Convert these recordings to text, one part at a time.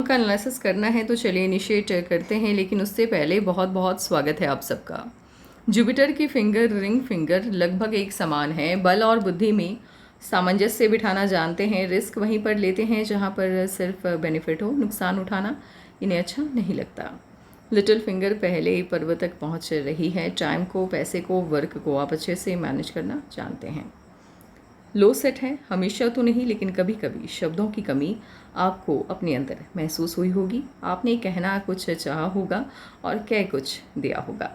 का एनालिसिस करना है तो चलिए इनिशिएट करते हैं, लेकिन उससे पहले बहुत बहुत स्वागत है आप सबका। जुपिटर की फिंगर रिंग फिंगर लगभग एक समान है। बल और बुद्धि में सामंजस्य बिठाना जानते हैं, रिस्क वहीं पर लेते हैं जहां पर सिर्फ बेनिफिट हो, नुकसान उठाना इन्हें अच्छा नहीं लगता। लिटिल फिंगर पहले पर्वत तक पहुंच रही है। टाइम को, पैसे को, वर्क को आप अच्छे से मैनेज करना जानते हैं। लो सेट है, हमेशा तो नहीं लेकिन कभी कभी शब्दों की कमी आपको अपने अंदर महसूस हुई होगी। आपने कहना कुछ चाहा होगा और कह कुछ दिया होगा।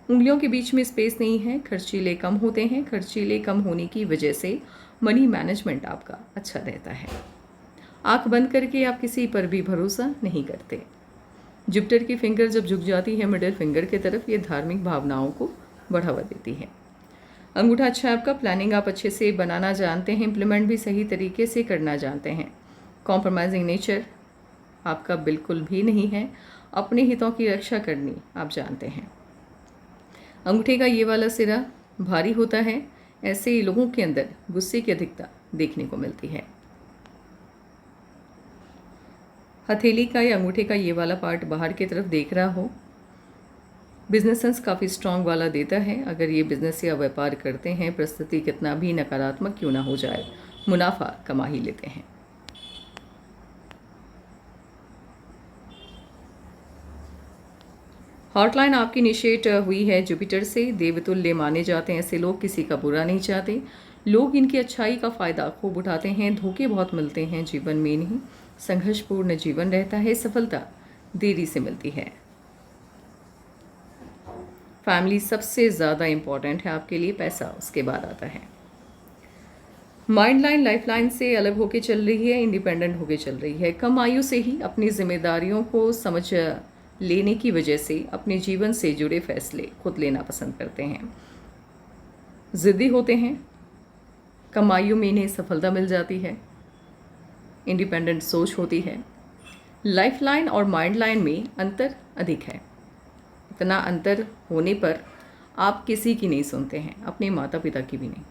उंगलियों के बीच में स्पेस नहीं है, खर्चीले कम होते हैं। खर्चीले कम होने की वजह से मनी मैनेजमेंट आपका अच्छा रहता है। आंख बंद करके आप किसी पर भी भरोसा नहीं करते। जुपिटर की फिंगर जब झुक जाती है मिडिल फिंगर की तरफ, ये धार्मिक भावनाओं को बढ़ावा देती है। अंगूठा अच्छा है आपका, प्लानिंग आप अच्छे से बनाना जानते हैं, इम्प्लीमेंट भी सही तरीके से करना जानते हैं। कॉम्प्रोमाइजिंग नेचर आपका बिल्कुल भी नहीं है, अपने हितों की रक्षा करनी आप जानते हैं। अंगूठे का ये वाला सिरा भारी होता है, ऐसे लोगों के अंदर गुस्से की अधिकता देखने को मिलती है। हथेली का या अंगूठे का ये वाला पार्ट बाहर की तरफ देख रहा हो, बिजनेस सेंस काफ़ी स्ट्रांग वाला देता है। अगर ये बिजनेस या व्यापार करते हैं, परिस्थिति कितना भी नकारात्मक क्यों ना हो जाए, मुनाफा कमा ही लेते हैं। हॉटलाइन आपकी इनिशिएट हुई है जुपिटर से। देवतुल्य माने जाते हैं ऐसे लोग, किसी का बुरा नहीं चाहते। लोग इनकी अच्छाई का फ़ायदा खूब उठाते हैं। धोखे बहुत मिलते हैं जीवन में, नहीं संघर्षपूर्ण जीवन रहता है। सफलता देरी से मिलती है। फैमिली सबसे ज़्यादा इम्पॉर्टेंट है आपके लिए, पैसा उसके बाद आता है। माइंड लाइन लाइफ लाइन से अलग होके चल रही है, इंडिपेंडेंट होके चल रही है। कम आयु से ही अपनी जिम्मेदारियों को समझ लेने की वजह से अपने जीवन से जुड़े फैसले खुद लेना पसंद करते हैं। ज़िद्दी होते हैं, कम आयु में इन्हें सफलता मिल जाती है। इंडिपेंडेंट सोच होती है। लाइफ लाइन और माइंड लाइन में अंतर अधिक है। इतना अंतर होने पर आप किसी की नहीं सुनते हैं, अपने माता पिता की भी नहीं।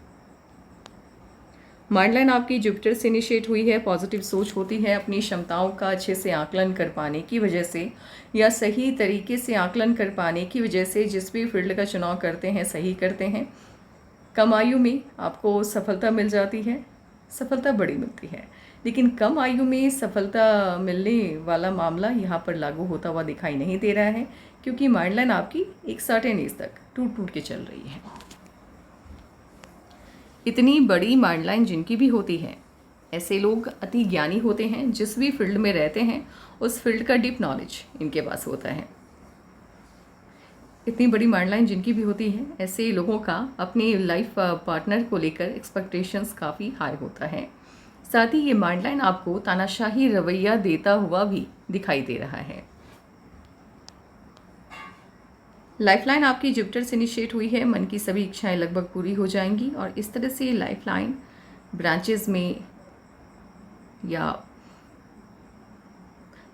माइंड लाइन आपकी जुपिटर से इनिशिएट हुई है। पॉजिटिव सोच होती है, अपनी क्षमताओं का अच्छे से आकलन कर पाने की वजह से या सही तरीके से आकलन कर पाने की वजह से जिस भी फील्ड का चुनाव करते हैं सही करते हैं। कम आयु में आपको सफलता मिल जाती है, सफलता बड़ी मिलती है, लेकिन कम आयु में सफलता मिलने वाला मामला यहाँ पर लागू होता हुआ दिखाई नहीं दे रहा है, क्योंकि माइंड लाइन आपकी एक सर्टेन एज तक टूट टूट के चल रही है। इतनी बड़ी माइंड लाइन जिनकी भी होती है, ऐसे लोग अति ज्ञानी होते हैं। जिस भी फील्ड में रहते हैं उस फील्ड का डीप नॉलेज इनके पास होता है। इतनी बड़ी माइंड लाइन जिनकी भी होती है, ऐसे लोगों का अपने लाइफ पार्टनर को लेकर एक्सपेक्टेशंस काफ़ी हाई होता है। साथ ही ये माइंड लाइन आपको तानाशाही रवैया देता हुआ भी दिखाई दे रहा है। लाइफलाइन आपकी जुपिटर से इनिशिएट हुई है। मन की सभी इच्छाएं लगभग पूरी हो जाएंगी और इस तरह से लाइफलाइन ब्रांचेस में या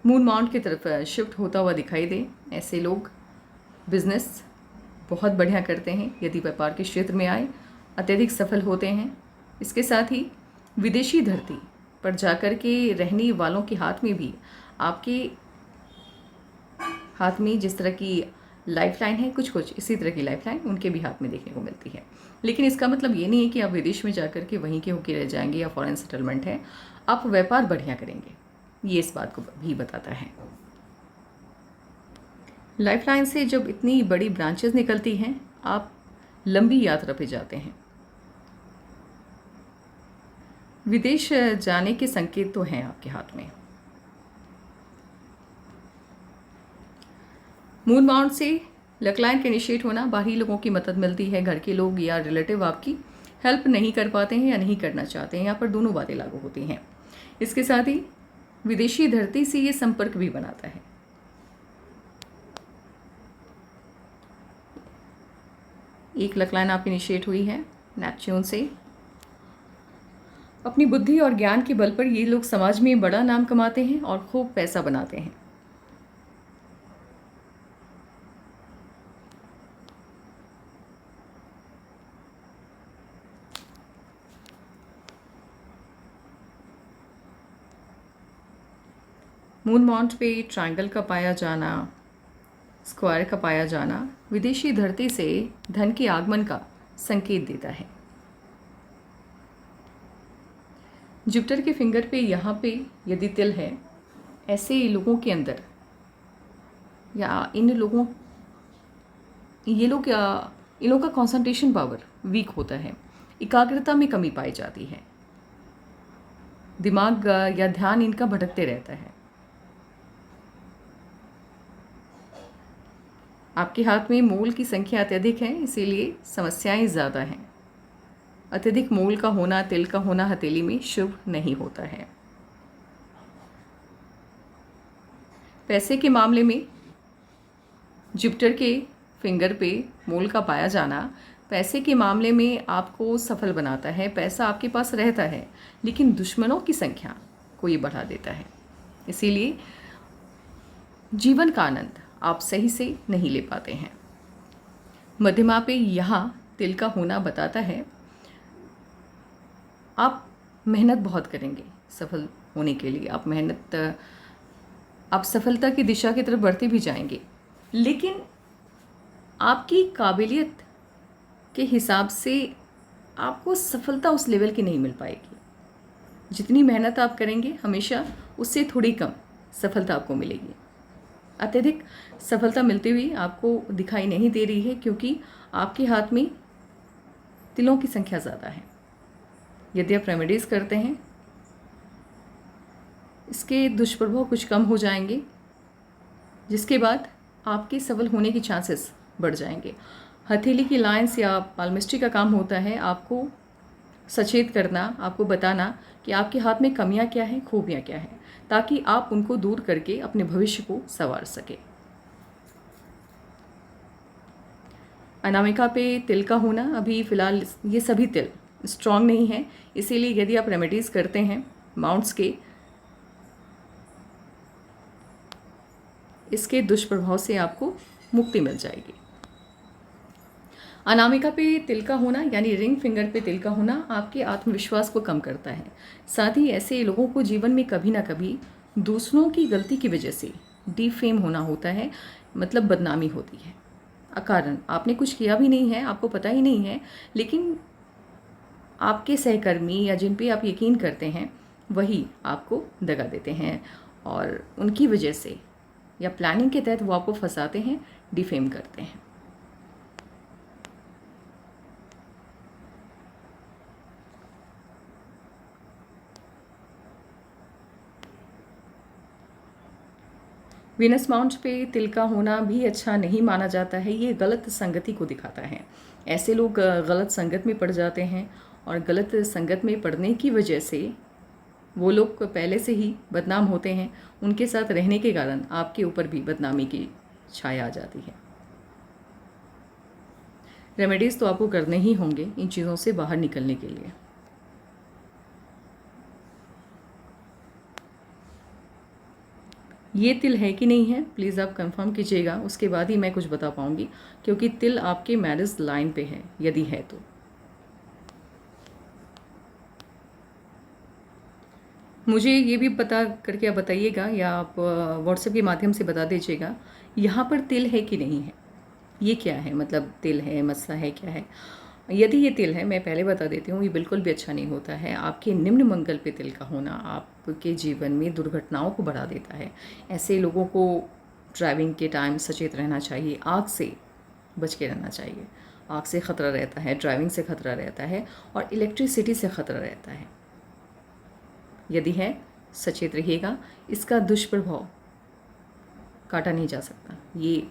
मून माउंट की तरफ शिफ्ट होता हुआ दिखाई दे। ऐसे लोग बिजनेस बहुत बढ़िया करते हैं। यदि व्यापार के क्षेत्र में आए, अत्यधिक सफल होते हैं। इसके साथ ही विदेशी धरती पर जाकर के रहने वालों के हाथ में भी, आपके हाथ में जिस तरह की लाइफ लाइन है, कुछ कुछ इसी तरह की लाइफ लाइन उनके भी हाथ में देखने को मिलती है। लेकिन इसका मतलब ये नहीं है कि आप विदेश में जाकर के वहीं के होके रह जाएंगे या फॉरेन सेटलमेंट है। आप व्यापार बढ़िया करेंगे, ये इस बात को भी बताता है। लाइफ लाइन से जब इतनी बड़ी ब्रांचेस निकलती हैं, आप लंबी यात्रा पे जाते हैं। विदेश जाने के संकेत तो हैं आपके हाथ में। मून माउंट से लकलाइन का इनिशिएट होना, बाहरी लोगों की मदद मिलती है। घर के लोग या रिलेटिव आपकी हेल्प नहीं कर पाते हैं या नहीं करना चाहते हैं, यहाँ पर दोनों बातें लागू होती हैं। इसके साथ ही विदेशी धरती से ये संपर्क भी बनाता है। एक लकलाइन आपकी इनिशिएट हुई है नेपच्यून से। अपनी बुद्धि और ज्ञान के बल पर ये लोग समाज में बड़ा नाम कमाते हैं और खूब पैसा बनाते हैं। मून माउंट पे ट्रायंगल का पाया जाना, स्क्वायर का पाया जाना विदेशी धरती से धन के आगमन का संकेत देता है। जुपिटर के फिंगर पे यहाँ पे यदि तिल है, ऐसे लोगों के अंदर या इन लोगों का कंसंट्रेशन पावर वीक होता है, एकाग्रता में कमी पाई जाती है, दिमाग या ध्यान इनका भटकते रहता है। आपके हाथ में मूल की संख्या अत्यधिक है, इसीलिए समस्याएं ज़्यादा हैं। अत्यधिक मूल का होना, तिल का होना हथेली में शुभ नहीं होता है। पैसे के मामले में जुपिटर के फिंगर पे मूल का पाया जाना पैसे के मामले में आपको सफल बनाता है। पैसा आपके पास रहता है, लेकिन दुश्मनों की संख्या को ये बढ़ा देता है, इसीलिए जीवन का आनंद आप सही से नहीं ले पाते हैं। मध्यमा पे यहाँ तिल का होना बताता है आप मेहनत बहुत करेंगे सफल होने के लिए। आप सफलता की दिशा की तरफ बढ़ते भी जाएंगे, लेकिन आपकी काबिलियत के हिसाब से आपको सफलता उस लेवल की नहीं मिल पाएगी। जितनी मेहनत आप करेंगे हमेशा उससे थोड़ी कम सफलता आपको मिलेगी। अत्यधिक सफलता मिलती हुई आपको दिखाई नहीं दे रही है, क्योंकि आपके हाथ में तिलों की संख्या ज़्यादा है। यदि आप रेमेडीज़ करते हैं, इसके दुष्प्रभाव कुछ कम हो जाएंगे, जिसके बाद आपके सफल होने की चांसेस बढ़ जाएंगे। हथेली की लाइंस या पाल्मिस्ट्री का काम होता है आपको सचेत करना, आपको बताना कि आपके हाथ में कमियां क्या हैं, खूबियां क्या हैं, ताकि आप उनको दूर करके अपने भविष्य को संवार सके। अनामिका पे तिल का होना, अभी फ़िलहाल ये सभी तिल स्ट्रॉन्ग नहीं है, इसीलिए यदि आप रेमेडीज़ करते हैं माउंट्स के, इसके दुष्प्रभाव से आपको मुक्ति मिल जाएगी। अनामिका पे तिल का होना यानी रिंग फिंगर पे तिल का होना आपके आत्मविश्वास को कम करता है। साथ ही ऐसे लोगों को जीवन में कभी ना कभी दूसरों की गलती की वजह से डिफेम होना होता है, मतलब बदनामी होती है अकारण। आपने कुछ किया भी नहीं है, आपको पता ही नहीं है, लेकिन आपके सहकर्मी या जिन पे आप यकीन करते हैं वही आपको दगा देते हैं, और उनकी वजह से या प्लानिंग के तहत वो आपको फंसाते हैं, डिफेम करते हैं। वीनस माउंट पे तिल का होना भी अच्छा नहीं माना जाता है, ये गलत संगति को दिखाता है। ऐसे लोग गलत संगत में पड़ जाते हैं, और गलत संगत में पड़ने की वजह से वो लोग पहले से ही बदनाम होते हैं। उनके साथ रहने के कारण आपके ऊपर भी बदनामी की छाया आ जाती है। रेमेडीज़ तो आपको करने ही होंगे इन चीज़ों से बाहर निकलने के लिए। ये तिल है कि नहीं है प्लीज़ आप कंफर्म कीजिएगा, उसके बाद ही मैं कुछ बता पाऊँगी, क्योंकि तिल आपके मैरिज लाइन पे है यदि है तो। मुझे ये भी पता करके आप बताइएगा, या आप व्हाट्सएप के माध्यम से बता दीजिएगा यहाँ पर तिल है कि नहीं है। ये क्या है, मतलब तिल है, मसला है, क्या है। यदि ये तिल है, मैं पहले बता देती हूँ, ये बिल्कुल भी अच्छा नहीं होता है। आपके निम्न मंगल पे तिल का होना आपके जीवन में दुर्घटनाओं को बढ़ा देता है। ऐसे लोगों को ड्राइविंग के टाइम सचेत रहना चाहिए, आग से बच के रहना चाहिए। आग से ख़तरा रहता है, ड्राइविंग से ख़तरा रहता है, और इलेक्ट्रिसिटी से ख़तरा रहता है। यदि है, सचेत रहिएगा, इसका दुष्प्रभाव काटा नहीं जा सकता, ये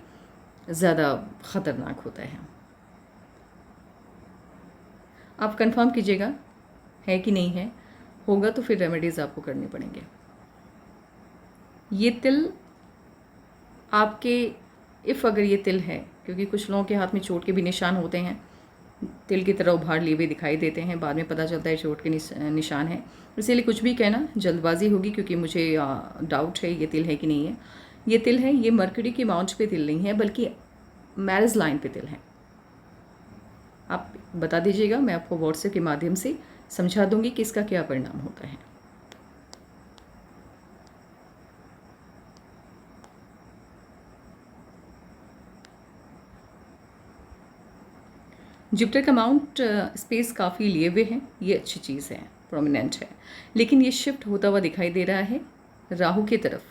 ज़्यादा ख़तरनाक होता है। आप कंफर्म कीजिएगा है कि नहीं है, होगा तो फिर रेमेडीज़ आपको करने पड़ेंगे। ये तिल आपके अगर ये तिल है, क्योंकि कुछ लोगों के हाथ में चोट के भी निशान होते हैं, तिल की तरह उभार लिए हुए दिखाई देते हैं, बाद में पता चलता है चोट के निशान है। इसीलिए कुछ भी कहना जल्दबाजी होगी, क्योंकि मुझे डाउट है ये तिल है कि नहीं है। ये तिल है, ये मरकरी के माउंट पे तिल नहीं है, बल्कि मैरिज लाइन पे तिल है। आप बता दीजिएगा, मैं आपको व्हाट्सएप के माध्यम से समझा दूंगी कि इसका क्या परिणाम होता है। जुपिटर का माउंट स्पेस काफ़ी लिए हुए हैं, ये अच्छी चीज़ है, प्रोमिनेंट है, लेकिन ये शिफ्ट होता हुआ दिखाई दे रहा है राहु की तरफ।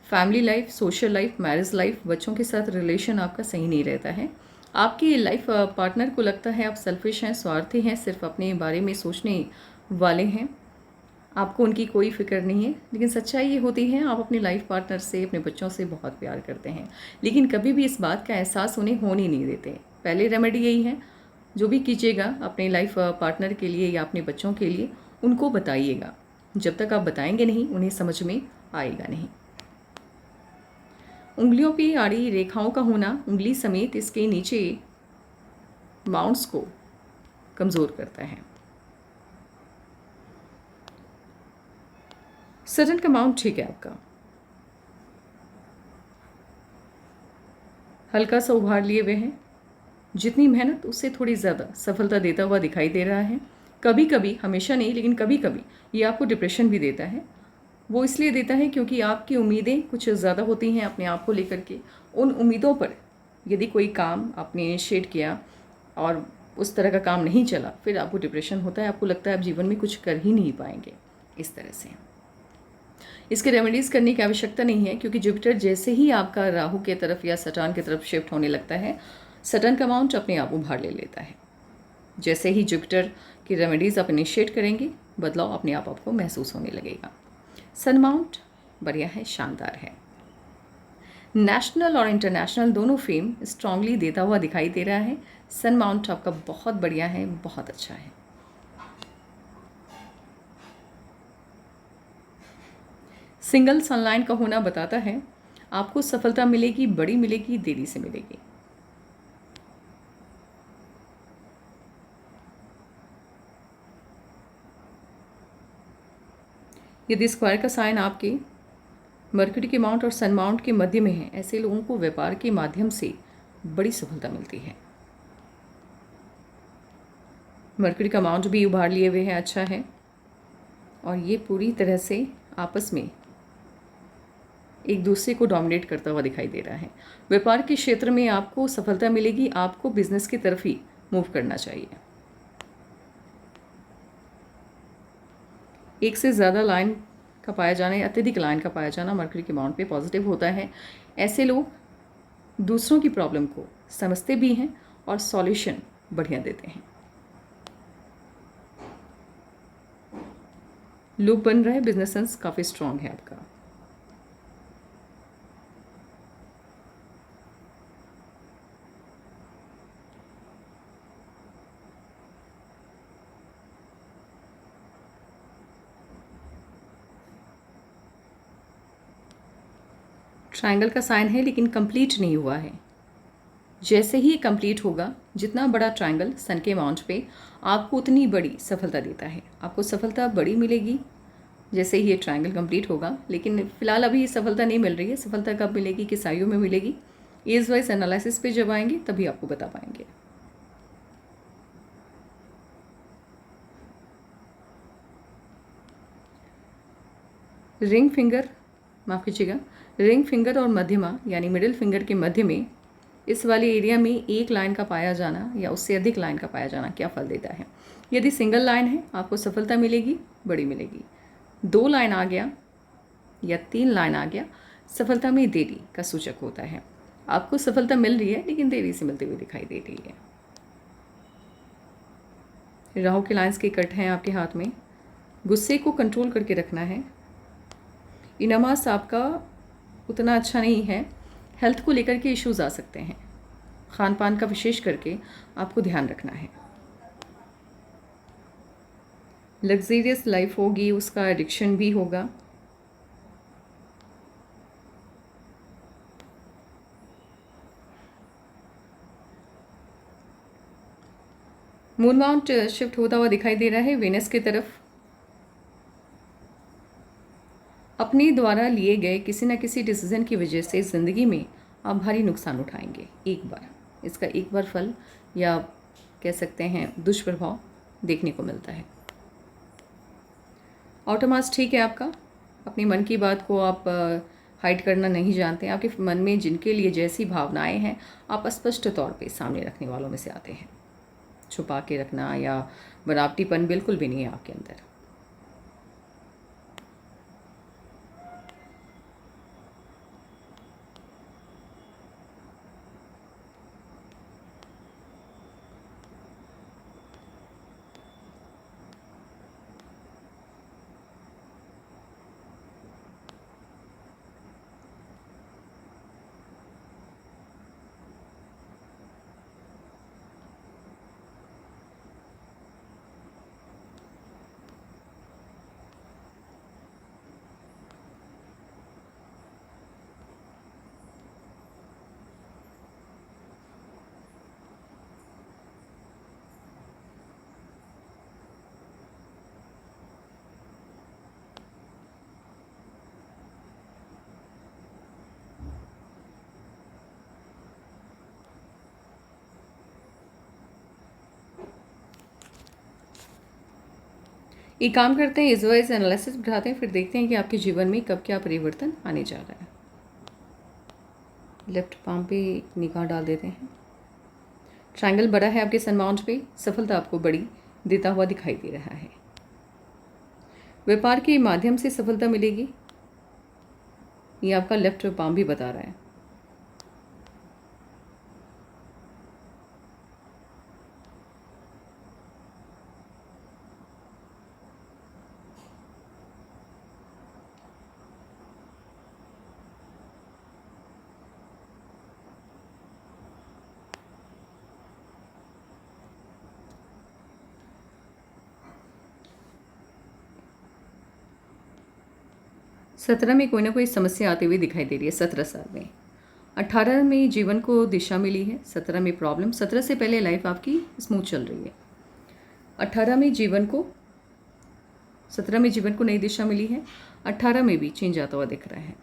Family life, social life, marriage life, बच्चों के साथ रिलेशन आपका सही नहीं रहता है। आपकी लाइफ पार्टनर को लगता है आप सेल्फिश हैं, स्वार्थी हैं, सिर्फ अपने बारे में सोचने वाले हैं, आपको उनकी कोई फिक्र नहीं है। लेकिन सच्चाई ये होती है आप अपने लाइफ पार्टनर से, अपने बच्चों से बहुत प्यार करते हैं, लेकिन कभी भी इस बात का एहसास उन्हें होने नहीं देते। पहले रेमेडी यही है, जो भी कीजिएगा अपने लाइफ पार्टनर के लिए या अपने बच्चों के लिए, उनको बताइएगा। जब तक आप बताएंगे नहीं उन्हें समझ में आएगा नहीं। उंगलियों पे आड़ी रेखाओं का होना उंगली समेत इसके नीचे माउंट्स को कमज़ोर करता है। सटर्न का माउंट ठीक है आपका, हल्का सा उभार लिए हुए हैं, जितनी मेहनत उससे थोड़ी ज़्यादा सफलता देता हुआ दिखाई दे रहा है। कभी कभी, हमेशा नहीं लेकिन कभी कभी ये आपको डिप्रेशन भी देता है। वो इसलिए देता है क्योंकि आपकी उम्मीदें कुछ ज़्यादा होती हैं अपने आप को लेकर के। उन उम्मीदों पर यदि कोई काम आपने इनिशिएट किया और उस तरह का काम नहीं चला, फिर आपको डिप्रेशन होता है, आपको लगता है आप जीवन में कुछ कर ही नहीं पाएंगे। इस तरह से इसके रेमेडीज़ करने की आवश्यकता नहीं है, क्योंकि जुपिटर जैसे ही आपका राहु के तरफ या सटर्न की तरफ शिफ्ट होने लगता है, सटर्न का माउंट अपने आप उभार ले लेता है। जैसे ही जुपिटर की रेमेडीज़ आप इनिशिएट करेंगे, बदलाव अपने आप आपको महसूस होने लगेगा। सन माउंट बढ़िया है, शानदार है, नेशनल और इंटरनेशनल दोनों फेम स्ट्रांगली देता हुआ दिखाई दे रहा है। सन माउंट आपका बहुत बढ़िया है, बहुत अच्छा है। सिंगल सनलाइन का होना बताता है आपको सफलता मिलेगी, बड़ी मिलेगी, देरी से मिलेगी। यदि स्क्वायर का साइन आपके मरकरी के माउंट और सन माउंट के मध्य में है, ऐसे लोगों को व्यापार के माध्यम से बड़ी सफलता मिलती है। मरकरी का माउंट भी उभार लिए हुए हैं, अच्छा है, और ये पूरी तरह से आपस में एक दूसरे को डोमिनेट करता हुआ दिखाई दे रहा है। व्यापार के क्षेत्र में आपको सफलता मिलेगी, आपको बिजनेस की तरफ ही मूव करना चाहिए। एक से ज़्यादा लाइन का पाया जाना या अत्यधिक लाइन का पाया जाना मरकरी के माउंट पे पॉजिटिव होता है। ऐसे लोग दूसरों की प्रॉब्लम को समझते भी हैं और सॉल्यूशन बढ़िया देते हैं। लूप बन रहा है, बिजनेस सेंस काफ़ी स्ट्रांग है आपका। ट्रायंगल का साइन है लेकिन कंप्लीट नहीं हुआ है। जैसे ही कंप्लीट होगा, जितना बड़ा ट्रायंगल सन के माउंट पे, आपको उतनी बड़ी सफलता देता है। आपको सफलता बड़ी मिलेगी जैसे ही ये ट्रायंगल कंप्लीट होगा, लेकिन फ़िलहाल अभी सफलता नहीं मिल रही है। सफलता कब मिलेगी, किस आयु में मिलेगी, एज वाइज एनालिसिस पे जब आएंगे तभी आपको बता पाएंगे। रिंग फिंगर, माफ़ कीजिएगा, रिंग फिंगर और मध्यमा यानी मिडिल फिंगर के मध्य में इस वाले एरिया में एक लाइन का पाया जाना या उससे अधिक लाइन का पाया जाना क्या फल देता है। यदि सिंगल लाइन है आपको सफलता मिलेगी, बड़ी मिलेगी। 2 लाइन आ गया या 3 लाइन आ गया, सफलता में देरी का सूचक होता है। आपको सफलता मिल रही है लेकिन देरी से मिलते हुए दिखाई दे रही है। राहु के लाइंस के कट हैं आपके हाथ में, गुस्से को कंट्रोल करके रखना है। इनामास आपका उतना अच्छा नहीं है, हेल्थ को लेकर के इश्यूज आ सकते हैं। खान पान का विशेष करके आपको ध्यान रखना है। लग्जरियस लाइफ होगी, उसका एडिक्शन भी होगा। मून माउंट शिफ्ट होता हुआ दिखाई दे रहा है वेनस की तरफ। अपने द्वारा लिए गए किसी न किसी डिसीजन की वजह से ज़िंदगी में आप भारी नुकसान उठाएंगे एक बार। इसका एक बार फल या कह सकते हैं दुष्प्रभाव देखने को मिलता है। ऑटोमास ठीक है आपका, अपने मन की बात को आप हाइड करना नहीं जानते। आपके मन में जिनके लिए जैसी भावनाएं हैं आप स्पष्ट तौर पे सामने रखने वालों में से आते हैं। छुपा के रखना या बनावटीपन बिल्कुल भी नहीं है आपके अंदर। एक काम करते हैं, इस वाइज एनालिसिस बढ़ाते हैं, फिर देखते हैं कि आपके जीवन में कब क्या परिवर्तन आने जा रहा है। लेफ्ट पाम पे निगाह डाल देते हैं। ट्रायंगल बड़ा है आपके सनमाउंट पे, सफलता आपको बड़ी देता हुआ दिखाई दे रहा है। व्यापार के माध्यम से सफलता मिलेगी, ये आपका लेफ्ट पाम भी बता रहा है। सत्रह में कोई ना कोई समस्या आती हुई दिखाई दे रही है। 17 साल में 18 में जीवन को दिशा मिली है, 17 में प्रॉब्लम, 17 से पहले लाइफ आपकी स्मूथ चल रही है। 18 में जीवन को 17 में जीवन को नई दिशा मिली है, 18 में भी चेंज आता हुआ दिख रहा है।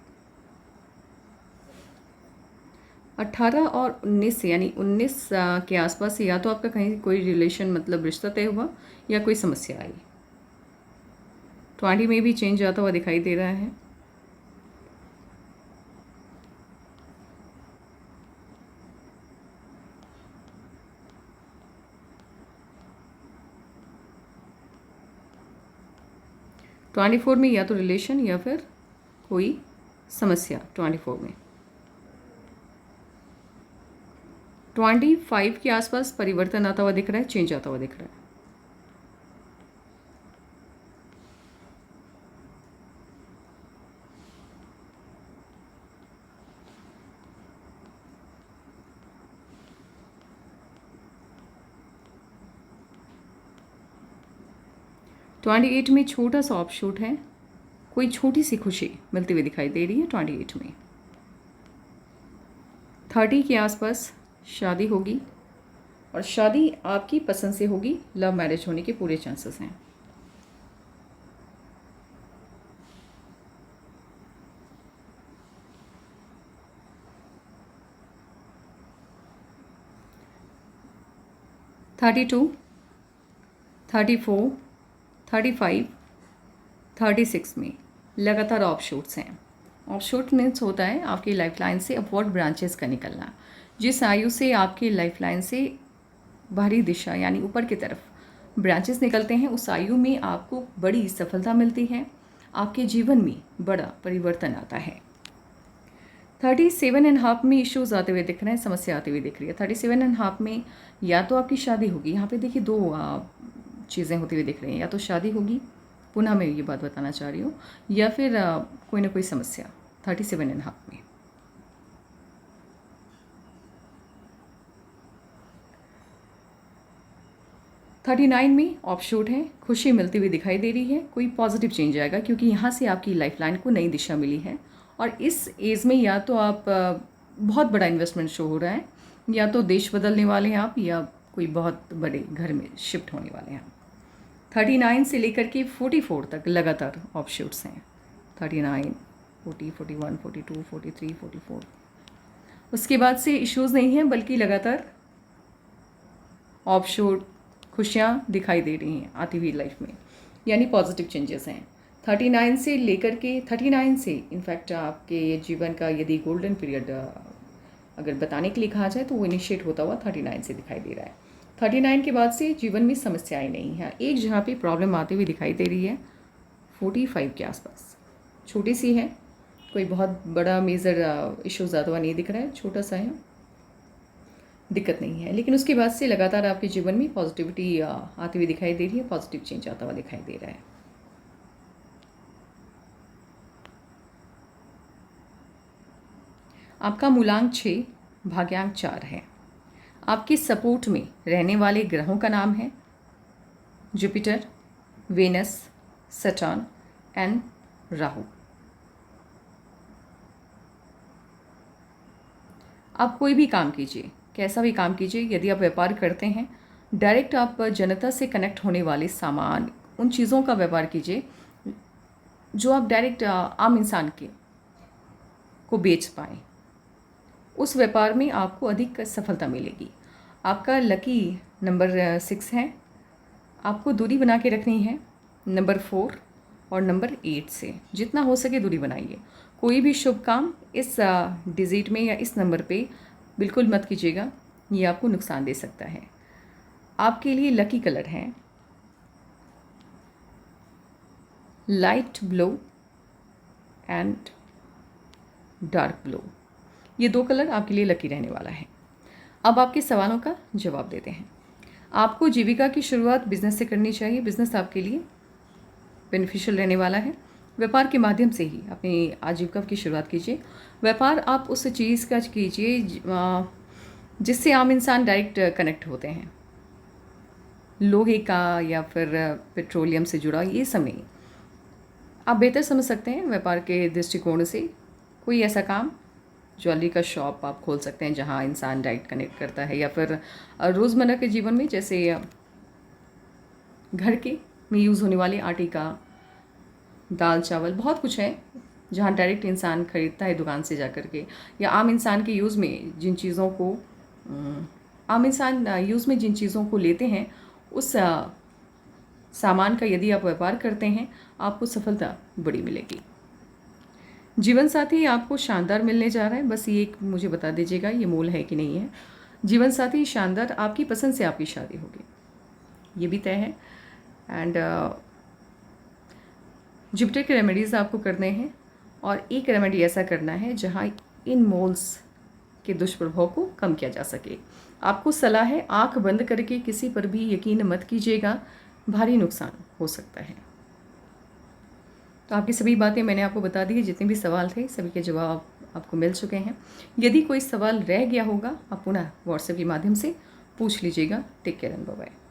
18 और 19 से यानी 19 के आसपास या तो आपका कहीं कोई रिलेशन मतलब रिश्ता तय हुआ या कोई समस्या आई। 20 में भी चेंज आता हुआ दिखाई दे रहा है। ट्वेंटी फोर में या तो रिलेशन या फिर कोई समस्या। 24 में 25 के आसपास परिवर्तन आता हुआ दिख रहा है, चेंज आता हुआ दिख रहा है। ट्वेंटी एट में छोटा सा ऑफशूट है, कोई छोटी सी खुशी मिलती हुई दिखाई दे रही है। 28 में 30 के आसपास शादी होगी और शादी आपकी पसंद से होगी, लव मैरिज होने के पूरे चांसेस हैं। थर्टी टू 34 35 36 में लगातार ऑफशूट्स हैं। ऑफशूट मीन्स होता है आपकी लाइफलाइन से अपवर्ड ब्रांचेस का निकलना। जिस आयु से आपकी लाइफलाइन से बाहरी दिशा यानी ऊपर की तरफ ब्रांचेस निकलते हैं, उस आयु में आपको बड़ी सफलता मिलती है, आपके जीवन में बड़ा परिवर्तन आता है। 37.5 में इश्यूज आते हुए दिख रहे हैं, समस्या आती हुई दिख रही है। 37.5 में या तो आपकी शादी होगी, यहाँ पे देखिए दो चीज़ें होती हुई दिख रही हैं, या तो शादी होगी, पुनः मैं ये बात बताना चाह रही हूँ, या फिर कोई ना कोई समस्या। 37.5 में 39 में ऑफशूट है, खुशी मिलती हुई दिखाई दे रही है, कोई पॉजिटिव चेंज आएगा क्योंकि यहाँ से आपकी लाइफलाइन को नई दिशा मिली है। और इस एज में या तो आप बहुत बड़ा इन्वेस्टमेंट शो हो रहा है, या तो देश बदलने वाले हैं आप, या कोई बहुत बड़े घर में शिफ्ट होने वाले हैं। 39 से लेकर के 44 तक लगातार ऑफशूट्स हैं। 39, 40, 41, 42, 43, 44। उसके बाद से इश्यूज़ नहीं हैं, बल्कि लगातार ऑफशूट खुशियाँ दिखाई दे रही हैं आती हुई लाइफ में, यानी पॉजिटिव चेंजेस हैं। 39 से लेकर के 39 से इनफैक्ट आपके जीवन का यदि गोल्डन पीरियड अगर बताने के लिए कहा जाए तो वो इनिशिएट होता हुआ 39 से दिखाई दे रहा है। 39 के बाद से जीवन में समस्याएं नहीं हैं। एक जहाँ पे प्रॉब्लम आती हुई दिखाई दे रही है 45 के आसपास, छोटी सी है, कोई बहुत बड़ा मेजर इशू ज़्यादा हुआ नहीं दिख रहा है, छोटा सा है, दिक्कत नहीं है। लेकिन उसके बाद से लगातार आपके जीवन में पॉजिटिविटी आती हुई दिखाई दे रही है, पॉजिटिव चेंज आता हुआ दिखाई दे रहा है। आपका मूलांक 6, भाग्यांक 4 है। आपके सपोर्ट में रहने वाले ग्रहों का नाम है Jupiter, Venus, Saturn and Rahu. आप कोई भी काम कीजिए, कैसा भी काम कीजिए, यदि आप व्यापार करते हैं, डायरेक्ट आप जनता से कनेक्ट होने वाले सामान, उन चीज़ों का व्यापार कीजिए जो आप डायरेक्ट आम इंसान के को बेच पाएँ। उस व्यापार में आपको अधिक सफलता मिलेगी। आपका लकी नंबर 6 है। आपको दूरी बना के रखनी है नंबर 4 और नंबर 8 से। जितना हो सके दूरी बनाइए। कोई भी शुभ काम इस डिजिट में या इस नंबर पे बिल्कुल मत कीजिएगा, ये आपको नुकसान दे सकता है। आपके लिए लकी कलर है light blue and dark blue. ये 2 कलर आपके लिए लकी रहने वाला है। अब आपके सवालों का जवाब देते हैं। आपको जीविका की शुरुआत बिजनेस से करनी चाहिए। बिजनेस आपके लिए बेनिफिशियल रहने वाला है। व्यापार के माध्यम से ही अपनी आजीविका की शुरुआत कीजिए। व्यापार आप उस चीज़ का कीजिए जिससे आम इंसान डायरेक्ट कनेक्ट होते हैं। लोहे का या फिर पेट्रोलियम से जुड़ा ये सब नहीं। आप बेहतर समझ सकते हैं व्यापार के दृष्टिकोण से। कोई ऐसा काम, ज्वेलरी का शॉप आप खोल सकते हैं जहां इंसान डायरेक्ट कनेक्ट करता है, या फिर रोज़मर्रा के जीवन में जैसे घर के में यूज़ होने वाले आटे का, दाल चावल, बहुत कुछ है जहां डायरेक्ट इंसान खरीदता है दुकान से जा कर के। या आम इंसान के यूज़ में जिन चीज़ों को जिन चीज़ों को लेते हैं, उस सामान का यदि आप व्यापार करते हैं, आपको सफलता बड़ी मिलेगी। जीवन साथी आपको शानदार मिलने जा रहा है। बस ये एक मुझे बता दीजिएगा ये मोल है कि नहीं है। जीवन साथी शानदार, आपकी पसंद से आपकी शादी होगी, ये भी तय है। एंड जुपिटर के रेमेडीज़ आपको करने हैं, और एक रेमेडी ऐसा करना है जहाँ इन मोल्स के दुष्प्रभाव को कम किया जा सके। आपको सलाह है आंख बंद करके किसी पर भी यकीन मत कीजिएगा, भारी नुकसान हो सकता है। तो आपकी सभी बातें मैंने आपको बता दी है। जितने भी सवाल थे सभी के जवाब आपको मिल चुके हैं। यदि कोई सवाल रह गया होगा आप पुनः व्हाट्सएप के माध्यम से पूछ लीजिएगा। Take care and bye bye.